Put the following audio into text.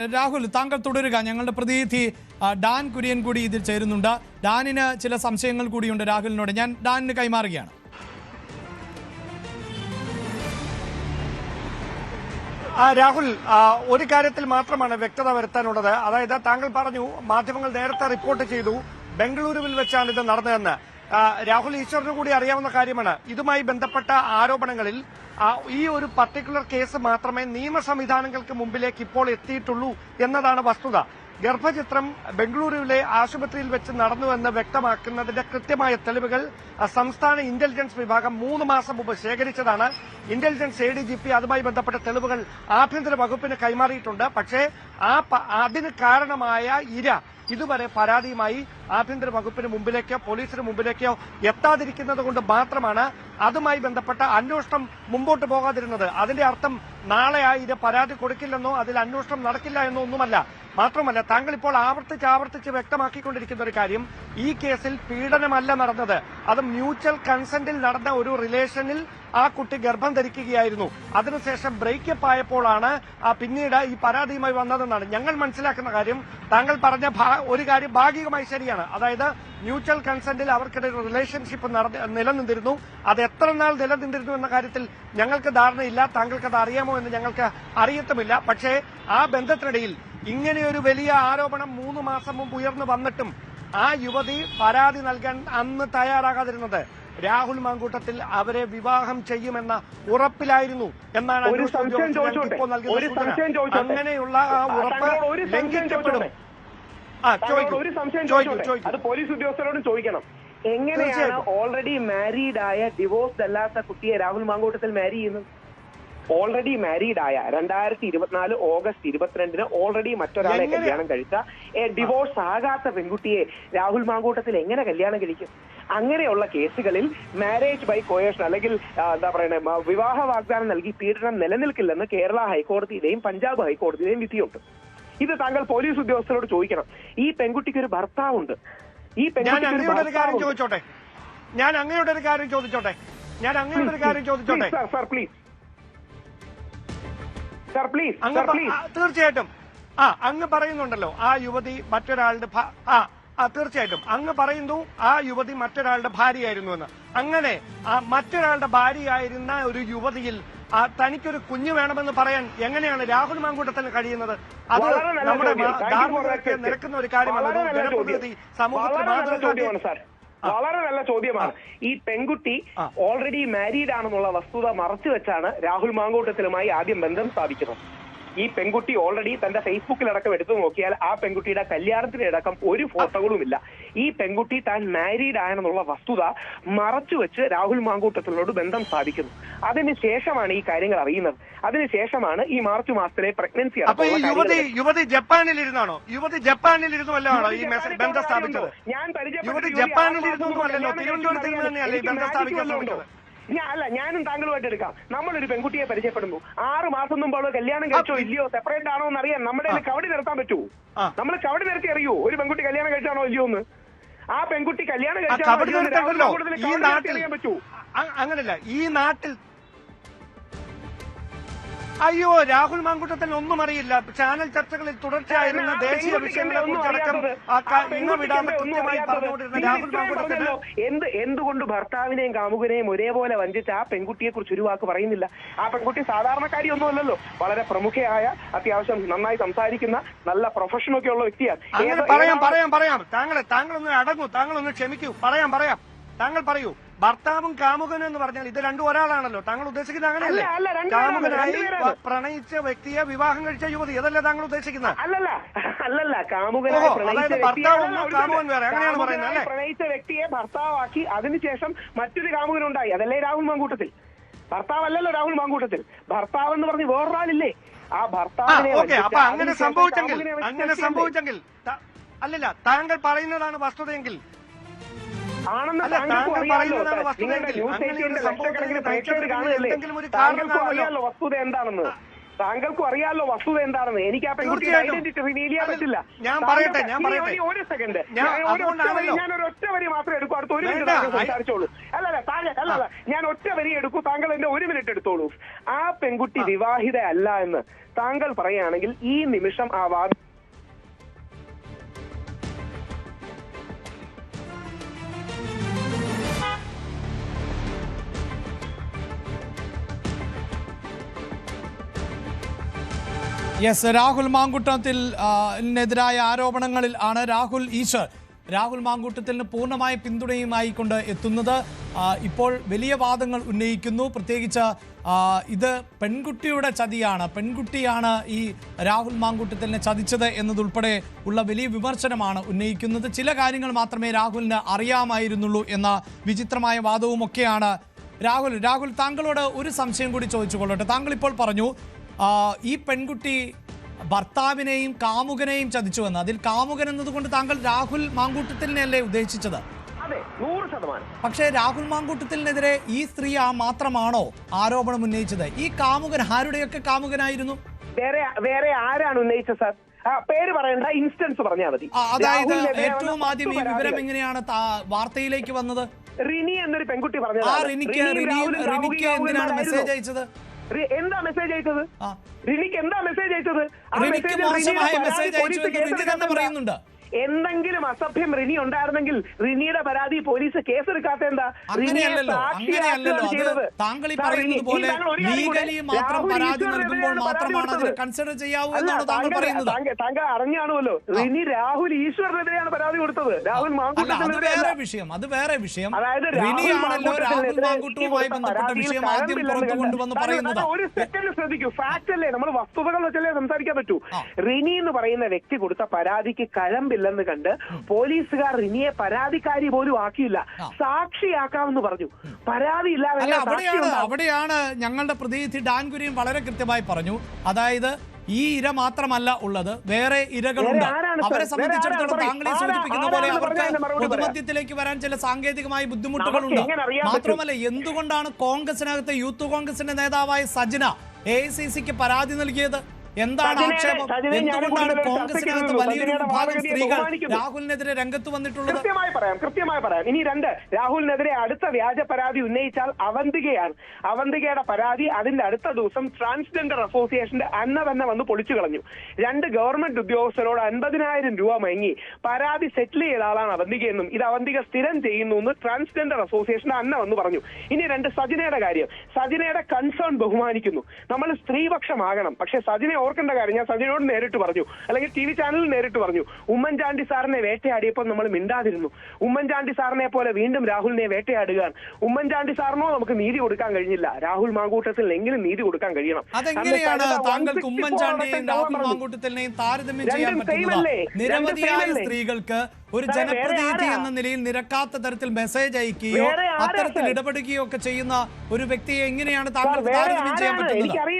രാഹുൽ, താങ്കൾ തുടരുക. ഞങ്ങളുടെ പ്രതിനിധി ഡാൻ കുര്യൻ കൂടി ഇതിൽ ചേരുന്നുണ്ട്. ഡാനിന് ചില സംശയങ്ങൾ കൂടിയുണ്ട് രാഹുലിനോട്. ഞാൻ ഡാനിന് കൈമാറുകയാണ്. രാഹുൽ, ഒരു കാര്യത്തിൽ മാത്രമാണ് വ്യക്തത വരുത്താനുള്ളത്. അതായത് താങ്കൾ പറഞ്ഞു മാധ്യമങ്ങൾ നേരത്തെ റിപ്പോർട്ട് ചെയ്തു ബംഗളൂരുവിൽ വെച്ചാണ് ഇത് നടന്നതെന്ന്. രാഹുൽ ഈശ്വറിന് കൂടി അറിയാവുന്ന കാര്യമാണ്. ഇതുമായി ബന്ധപ്പെട്ട ആരോപണങ്ങളിൽ ഈ ഒരു പർട്ടിക്കുലർ കേസ് മാത്രമേ നിയമ സംവിധാനങ്ങൾക്ക് മുമ്പിലേക്ക് ഇപ്പോൾ എത്തിയിട്ടുള്ളൂ എന്നതാണ് വസ്തുത. ഗർഭചിത്രം ബംഗളൂരുവിലെ ആശുപത്രിയിൽ വെച്ച് നടന്നുവെന്ന് വ്യക്തമാക്കുന്നതിന്റെ കൃത്യമായ തെളിവുകൾ സംസ്ഥാന ഇന്റലിജൻസ് വിഭാഗം 3 മാസം മുമ്പ് ശേഖരിച്ചതാണ്. ഇന്റലിജൻസ് ADGP അതുമായി ബന്ധപ്പെട്ട തെളിവുകൾ ആഭ്യന്തര വകുപ്പിന് കൈമാറിയിട്ടുണ്ട്. പക്ഷേ അതിന് കാരണമായ ഇര ഇതുവരെ പരാതിയുമായി ആഭ്യന്തര വകുപ്പിന് മുമ്പിലേക്കോ പോലീസിന് മുമ്പിലേക്കോ എത്താതിരിക്കുന്നത് കൊണ്ട് മാത്രമാണ് അതുമായി ബന്ധപ്പെട്ട അന്വേഷണം മുമ്പോട്ട് പോകാതിരുന്നത്. അതിന്റെ അർത്ഥം നാളെ ഇത് പരാതി കൊടുക്കില്ലെന്നോ അതിൽ അന്വേഷണം നടക്കില്ല എന്നോ ഒന്നുമല്ല. മാത്രമല്ല, താങ്കൾ ഇപ്പോൾ ആവർത്തിച്ച് വ്യക്തമാക്കിക്കൊണ്ടിരിക്കുന്ന ഒരു കാര്യം, ഈ കേസിൽ പീഡനമല്ല നടന്നത്. അത് മ്യൂച്വൽ കൺസെന്റിൽ നടന്ന ഒരു റിലേഷനിൽ ആ കുട്ടി ഗർഭം ധരിക്കുകയായിരുന്നു. അതിനുശേഷം ബ്രേക്കപ്പ് ആയപ്പോഴാണ് പിന്നീട് ഈ പരാതിയുമായി വന്നതെന്നാണ് ഞങ്ങൾ മനസ്സിലാക്കുന്ന കാര്യം. താങ്കൾ പറഞ്ഞ ഒരു കാര്യം ഭാഗികമായി ശരിയാണ്. അതായത് മ്യൂച്വൽ കൺസെന്റിൽ അവർക്കിടയിൽ റിലേഷൻഷിപ്പ് നിലനിന്നിരുന്നു. അത് എത്ര നാൾ നിലനിന്നിരുന്നു എന്ന കാര്യത്തിൽ ഞങ്ങൾക്ക് ധാരണയില്ല. താങ്കൾക്കത് അറിയാമോ എന്ന് ഞങ്ങൾക്ക് അറിയത്തുമില്ല. പക്ഷേ ആ ബന്ധത്തിനിടയിൽ ഇങ്ങനെയൊരു വലിയ ആരോപണം 3 മാസം മുമ്പ് ഉയർന്നു വന്നിട്ടും ആ യുവതി പരാതി നൽകാൻ അന്ന് തയ്യാറാകാതിരുന്നത് രാഹുൽ മാങ്കൂട്ടത്തിൽ അവരെ വിവാഹം ചെയ്യുമെന്ന ഉറപ്പിലായിരുന്നു എന്നാണ് ഇപ്പോൾ നൽകുന്ന സൂചന. അങ്ങനെയുള്ള ആ ഉറപ്പ് ലംഘിക്കപ്പെടും. ഒരു സംശയം ചോദിച്ചോട്ടെ, അത് പോലീസ് ഉദ്യോഗസ്ഥരോട് ചോദിക്കണം. എങ്ങനെയാണ് ഓൾറെഡി മാരീഡ് ആയ ഡിവോഴ്സ്ഡ് അല്ലാത്ത കുട്ടിയെ രാഹുൽ മാങ്കൂട്ടത്തിൽ മാരി ചെയ്യുന്നത്? ഓൾറെഡി മാരീഡ് ആയ 2024 ഓഗസ്റ്റ് 22 ഓൾറെഡി മറ്റൊരാളെ കല്യാണം കഴിച്ച ഡിവോഴ്സ് ആകാത്ത പെൺകുട്ടിയെ രാഹുൽ മാങ്കൂട്ടത്തിൽ എങ്ങനെ കല്യാണം കഴിക്കും? അങ്ങനെയുള്ള കേസുകളിൽ മാരേജ് ബൈ കോയേഷൻ അല്ലെങ്കിൽ എന്താ പറയുക വിവാഹ വാഗ്ദാനം നൽകി പീഡനം നിലനിൽക്കില്ലെന്ന് കേരള ഹൈക്കോടതിയുടെയും പഞ്ചാബ് ഹൈക്കോടതിയുടെയും വിധിയുണ്ട്. ഇത് താങ്കൾ പോലീസ് ഉദ്യോഗസ്ഥരോട് ചോദിക്കണം. ഈ പെൺകുട്ടിക്ക് ഒരു ഭർത്താവുണ്ട്. ഈ ഞാൻ അങ്ങനെയുള്ള ഒരു കാര്യം ചോദിച്ചോട്ടെ. Sir please. തീർച്ചയായിട്ടും അങ്ങ് പറയുന്നുണ്ടല്ലോ ആ യുവതി മറ്റൊരാളുടെ തീർച്ചയായിട്ടും അങ്ങ് പറയുന്നു ആ യുവതി മറ്റൊരാളുടെ ഭാര്യയായിരുന്നു എന്ന്. അങ്ങനെ മറ്റൊരാളുടെ ഭാര്യയായിരുന്ന ഒരു യുവതിയിൽ തനിക്കൊരു കുഞ്ഞു വേണമെന്ന് പറയാൻ എങ്ങനെയാണ് രാഹുൽ മാങ്കൂട്ടത്തിന് കഴിയുന്നത്? അത് നമ്മുടെ ധാർമ്മികതയ്ക്ക് നിരക്കുന്ന ഒരു കാര്യമാണ്. ജനപ്രതിനിധി സമൂഹത്തിൽ വളരെ നല്ല ചോദ്യമാണ്. ഈ പെൺകുട്ടി ഓൾറെഡി മാരീഡ് ആണെന്നുള്ള വസ്തുത മറച്ചു വെച്ചാണ് രാഹുൽ മാങ്കൂട്ടത്തിലുമായി ആദ്യം ബന്ധം സ്ഥാപിക്കുന്നത്. ഈ പെൺകുട്ടി ഓൾറെഡി തന്റെ ഫേസ്ബുക്കിലടക്കം എടുത്തു നോക്കിയാൽ ആ പെൺകുട്ടിയുടെ കല്യാണത്തിനടക്കം ഒരു ഫോട്ടോകളുമില്ല. ഈ പെൺകുട്ടി താൻ മാരീഡ് ആയെന്നുള്ള വസ്തുത മറച്ചുവെച്ച് രാഹുൽ മാങ്കൂട്ടത്തിനോട് ബന്ധം സ്ഥാപിക്കുന്നു. അതിനുശേഷമാണ് ഈ കാര്യങ്ങൾ അറിയുന്നത്. അതിനുശേഷമാണ് ഈ മാർച്ച് മാസത്തിലെ പ്രഗ്നൻസി. യുവതി ജപ്പാനിലിരുന്നാണോ? യുവതി ജപ്പാനിലിരുന്നുവല്ലോ ഈ ബന്ധം സ്ഥാപിച്ചത്. ഞാൻ ജപ്പാനിലിരുന്നല്ലോ, തിരുവനന്തപുരത്ത് തന്നെയല്ലേ ഈ ബന്ധം സ്ഥാപിക്കാൻ ശ്രമിച്ചത്. ഞാനും താങ്കളുമായിട്ട് എടുക്കാം. നമ്മളൊരു പെൺകുട്ടിയെ പരിചയപ്പെടുന്നു. 6 മാസം മുമ്പ് അവള് കല്യാണം കഴിച്ചോ ഇല്ലയോ, സെപ്പറേറ്റ് ആണോ എന്ന് അറിയാൻ നമ്മുടെ കവടി നിർത്താൻ പറ്റുമോ? നമ്മൾ കവടി നിർത്തി അറിയോ ഒരു പെൺകുട്ടി കല്യാണം കഴിച്ചാണോ ഇല്ലയോ എന്ന്? ആ പെൺകുട്ടി കല്യാണം കഴിച്ചാൽ അറിയാൻ പറ്റൂ? അങ്ങനല്ല. ഈ നാട്ടിൽ അയ്യോ, രാഹുൽ മാങ്കൂട്ടത്തിന് ഒന്നും അറിയില്ല. ചാനൽ ചർച്ചകളിൽ തുടർച്ചയായിരുന്ന ദേശീയ വിഷയങ്ങളെ കുറിച്ചടക്കം രാഹുൽ മാങ്കൂട്ടത്തിന് എന്തുകൊണ്ട് ഭർത്താവിനെയും കാമുകനെയും ഒരേപോലെ വഞ്ചിച്ച് ആ പെൺകുട്ടിയെ കുറിച്ച് ഒരു വാക്ക് പറയുന്നില്ല? ആ പെൺകുട്ടി സാധാരണക്കാരിയൊന്നുമല്ലല്ലോ. വളരെ പ്രമുഖയായ, അത്യാവശ്യം നന്നായി സംസാരിക്കുന്ന, നല്ല പ്രൊഫഷനൊക്കെ ഉള്ള വ്യക്തിയാണ്. പറയാം. താങ്കളൊന്ന് അടങ്ങൂ, താങ്കളൊന്ന് ക്ഷമിക്കൂ. പറയാം. താങ്കൾ പറയൂ. ഭർത്താവും കാമുകനും എന്ന് പറഞ്ഞാൽ ഇത് രണ്ടും ഒരാളാണല്ലോ. താങ്കൾ ഉദ്ദേശിക്കുന്നത് അങ്ങനെയല്ലേ? കാമുകനായി പ്രണയിച്ച വ്യക്തിയെ വിവാഹം കഴിച്ച യുവതി, അതല്ലേ താങ്കൾ ഉദ്ദേശിക്കുന്നത്? അല്ലല്ല, കാമുകനായി പ്രണയിച്ച വ്യക്തിയെ ഭർത്താവാക്കി അതിനുശേഷം മറ്റൊരു കാമുകനുണ്ടായി. അതല്ലേ രാഹുൽ മാങ്കൂട്ടത്തിൽ? ഭർത്താവല്ലല്ലോ രാഹുൽ മാങ്കൂട്ടത്തിൽ. ഭർത്താവ് എന്ന് പറഞ്ഞ് വേറൊരാളില്ലേ? ആ ഭർത്താവിനെ അപ്പൊ അങ്ങനെ സംഭവിച്ചെങ്കിൽ അല്ലല്ല, താങ്കൾ പറയുന്നതാണ് വസ്തുതയെങ്കിൽ വസ്തുത എന്താണെന്ന്. താങ്കൾക്കും അറിയാമല്ലോ വസ്തുത എന്താണെന്ന്. എനിക്ക് ആ പെൺകുട്ടിയുടെ ഐഡന്റിറ്റി റിവീൽ ചെയ്യാൻ പറ്റില്ല. ഞാൻ പറയട്ടെ ഒരു സെക്കൻഡ്, ഞാൻ ഒരു ഒറ്റ വരി മാത്രമേ എടുക്കൂ. അടുത്ത 1 മിനിറ്റ് സംസാരിച്ചോളൂ. അല്ലല്ല ഞാൻ ഒറ്റ വരി എടുക്കൂ. താങ്കൾ എന്റെ 1 മിനിറ്റ് എടുത്തോളൂ. ആ പെൺകുട്ടി വിവാഹിത അല്ല എന്ന് താങ്കൾ പറയുകയാണെങ്കിൽ ഈ നിമിഷം ആ വാദം യെസ്, രാഹുൽ മാങ്കൂട്ടത്തിനെതിരായ ആരോപണങ്ങളിൽ ആണ് രാഹുൽ മാങ്കൂട്ടത്തിന് പൂർണ്ണമായ പിന്തുണയുമായിക്കൊണ്ട് എത്തുന്നത്. ഇപ്പോൾ വലിയ വാദങ്ങൾ ഉന്നയിക്കുന്നു. പ്രത്യേകിച്ച് ഇത് പെൺകുട്ടിയുടെ ചതിയാണ്, പെൺകുട്ടിയാണ് ഈ രാഹുൽ മാങ്കൂട്ടത്തിനെ ചതിച്ചത് എന്നതുൾപ്പെടെ ഉള്ള വലിയ വിമർശനമാണ് ഉന്നയിക്കുന്നത്. ചില കാര്യങ്ങൾ മാത്രമേ രാഹുലിന് അറിയാമായിരുന്നുള്ളൂ എന്ന വിചിത്രമായ വാദവുമൊക്കെയാണ്. രാഹുൽ താങ്കളോട് ഒരു സംശയം കൂടി ചോദിച്ചുകൊള്ളട്ടെ. താങ്കൾ ഇപ്പോൾ പറഞ്ഞു ഈ പെൺകുട്ടി ഭർത്താവിനെയും കാമുകനെയും ചതിച്ചുവെന്ന്. അതിൽ കാമുകൻ എന്നതുകൊണ്ട് താങ്കൾ രാഹുൽ മാങ്കൂട്ടത്തിനെയല്ലേ ഉദ്ദേശിച്ചത്? അതെ, 100%. പക്ഷേ രാഹുൽ മാങ്കൂട്ടത്തിനെതിരെ ഈ സ്ത്രീ മാത്രമാണോ ആരോപണം ഉന്നയിച്ചത്? ഈ കാമുകൻ ആരുടെയൊക്കെ കാമുകനായിരുന്നു? വേറെ ആരാണ് ഉന്നയിച്ചത് സാർ? പേര് പറയണ്ട, ഇൻസ്റ്റൻസ് പറഞ്ഞാൽ മതി. അതായത് ഏറ്റവും ആദ്യം ഈ വിവരം എങ്ങനെയാണ് വാർത്തയിലേക്ക് വന്നത്? റിനി എന്നൊരു പെൺകുട്ടി പറഞ്ഞു. റിനിക്ക് എന്തിനാണ് മെസ്സേജ് അയച്ചത്? എന്താ മെസ്സേജ് അയച്ചത്? റിനിക്ക് എന്താ മെസ്സേജ് അയച്ചത്? റിനിക്ക് മോശമായ മെസ്സേജ് അയച്ചു എന്ന് റിനി തന്നെ പറയുന്നുണ്ട്. എന്തെങ്കിലും അസഭ്യം റിനി ഉണ്ടായിരുന്നെങ്കിൽ റിനിയുടെ പരാതി പോലീസ് കേസെടുക്കാത്ത എന്താ? അങ്ങനെയല്ലല്ലോ. താങ്കൾ ഈ പറയുന്നത് പോലെ ലീഗലി മാത്രം പരാതി നൽകുമ്പോൾ മാത്രമാണ് അതിനെ കൺസിഡർ ചെയ്യാവൂ എന്നാണ് താങ്കൾ പറയുന്നത്. താങ്കൾ അറിഞ്ഞാണുമല്ലോ, റിനി രാഹുൽ ഈശ്വറിനെതിരെയാണ് പരാതി കൊടുത്തത്. രാഹുൽ അത് വേറെ വിഷയം. അതായത് റിനിയാണല്ലോ രാഹുൽ മാങ്കൂട്ടവുമായി ബന്ധപ്പെട്ട വിഷയം ആദ്യം പുറത്തു കൊണ്ടുവന്ന് പറയുന്നത്. ഒരു സെക്കൻഡ് ശ്രദ്ധിക്കൂ, ഫാക്ട് അല്ലേ, നമ്മൾ വസ്തുതകൾ വെച്ചല്ലേ സംസാരിക്കാൻ പറ്റൂ. റിനി എന്ന് പറയുന്ന വ്യക്തി കൊടുത്ത പരാതിക്ക് കഴമ്പില്ലെന്ന് കണ്ട് പോലീസുകാർ റിനിയെ പരാതിക്കാരി പോലും ആക്കിയില്ല, സാക്ഷിയാക്കാമെന്ന് പറഞ്ഞു. പരാതി ഇല്ലാതെ അവിടെയാണ് ഞങ്ങളുടെ പ്രതിനിധി ഡാൻ കുര്യൻ വളരെ കൃത്യമായി പറഞ്ഞു. അതായത് ഈ ഇര മാത്രമല്ല ഉള്ളത്, വേറെ ഇരകളുണ്ട്. അവരെ സംബന്ധിച്ചിടത്തോളം താങ്കളെ സൂചിപ്പിക്കുന്ന പോലെ അവർക്ക് പൊതുമധ്യത്തിലേക്ക് വരാൻ ചില സാങ്കേതികമായ ബുദ്ധിമുട്ടുകളുണ്ട്. മാത്രമല്ല, എന്തുകൊണ്ടാണ് കോൺഗ്രസിനകത്ത് യൂത്ത് കോൺഗ്രസിന്റെ നേതാവായ സജന AICCക്ക് പരാതി നൽകിയത്? എന്താണ് ആക്ഷേപം? എന്തുകൊണ്ടാണ് കോൺഗ്രസിനകത്ത് വലിയൊരു വിഭാഗം സ്ത്രീകൾ രാഹുലിനെതിരെ രംഗത്ത് വന്നിട്ടുള്ളത്? കൃത്യമായി പറയാം. ഇനി 2, രാഹുലിനെതിരെ അടുത്ത വ്യാജ പരാതി ഉന്നയിച്ചാൽ അവന്തികയാണ്. അവന്തികയുടെ പരാതി അതിന്റെ അടുത്ത ദിവസം ട്രാൻസ്ജെൻഡർ അസോസിയേഷന്റെ അന്ന തന്നെ വന്ന് പൊളിച്ചു കളഞ്ഞു. 2 ഗവൺമെന്റ് ഉദ്യോഗസ്ഥരോട് 50,000 രൂപ വാങ്ങി പരാതി സെറ്റിൽ ചെയ്ത ആളാണ് അവന്തികയെന്നും ഇത് അവന്തിക സ്ഥിരം ചെയ്യുന്നു എന്ന് ട്രാൻസ്ജെൻഡർ അസോസിയേഷന്റെ അന്ന വന്ന് പറഞ്ഞു. ഇനി 2, സജിനയുടെ കാര്യം. സജിനയുടെ കൺസേൺ ബഹുമാനിക്കുന്നു. നമ്മൾ സ്ത്രീപക്ഷമാകണം. പക്ഷെ സജിന ഓർക്കേണ്ട കാര്യം, ഞാൻ സജിനോട് നേരിട്ട് പറഞ്ഞു, അല്ലെങ്കിൽ TV ചാനലിൽ നേരിട്ട് പറഞ്ഞു, ഉമ്മൻചാണ്ടി സാറിനെ വേട്ടയാടിയപ്പോൾ നമ്മൾ മിണ്ടാതിരുന്നു. ഉമ്മൻചാണ്ടി സാറിനെ പോലെ വീണ്ടും രാഹുലിനെ വേട്ടയാടുകയാണ്. ഉമ്മൻചാണ്ടി സാറിനോ നമുക്ക് നീതി കൊടുക്കാൻ കഴിഞ്ഞില്ല, രാഹുൽ മാങ്കൂട്ടത്തിൽ എങ്കിലും നീതി കൊടുക്കാൻ കഴിയണം. അതെങ്ങനെയാണ് താങ്കൾക്ക് ഉമ്മൻചാണ്ടിയെയും രാഹുൽ മാങ്കൂട്ടത്തിനെയും താരതമ്യം ചെയ്യാൻ പറ്റുന്നത്? നിരവധിയായ സ്ത്രീകൾക്ക് ഒരു ജനപ്രതിനിധി എന്ന നിലയിൽ നിരക്കാത്ത തരത്തിൽ മെസ്സേജ് അയക്കുകയോ അത്തരത്തിൽ ഇടപെടുകയോ ഒക്കെ ചെയ്യുന്ന ഒരു വ്യക്തിയെ എങ്ങനെയാണ് താങ്കൾക്ക് താരതമ്യം ചെയ്യാൻ പറ്റുന്നത്?